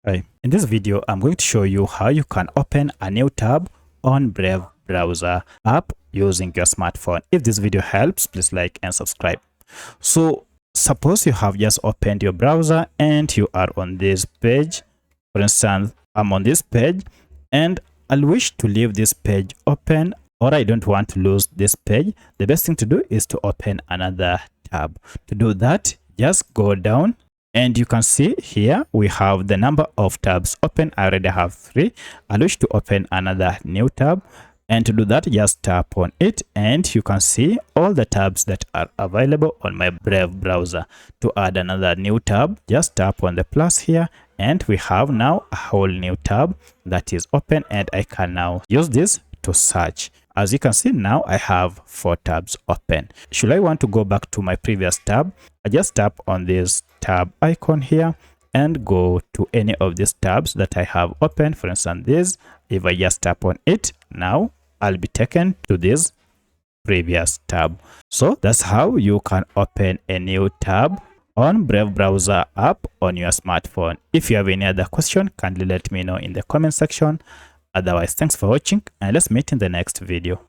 Hi, in this video, I'm going to show you how you can open a new tab on Brave browser app using your smartphone. If this video helps, please like and subscribe. So suppose you have just opened your browser and you are on this page. For instance, I'm on this page and I'll wish to leave this page open, or I don't want to lose this page. The best thing to do is to open another tab. To do that, just go down. And you can see here we have the number of tabs open. I already have 3. I wish to open another new tab, and to do that, just tap on it and you can see all the tabs that are available on my Brave browser. To add another new tab, just tap on the plus here and we have now a whole new tab that is open, and I can now use this to search. As you can see, now I have 4 tabs open. Should I want to go back to my previous tab, I just tap on this tab icon here and go to any of these tabs that I have open. For instance, this, if I just tap on it, now I'll be taken to this previous tab. So that's how you can open a new tab on Brave browser app on your smartphone. If you have any other question, kindly let me know in the comment section. Otherwise, thanks for watching and let's meet in the next video.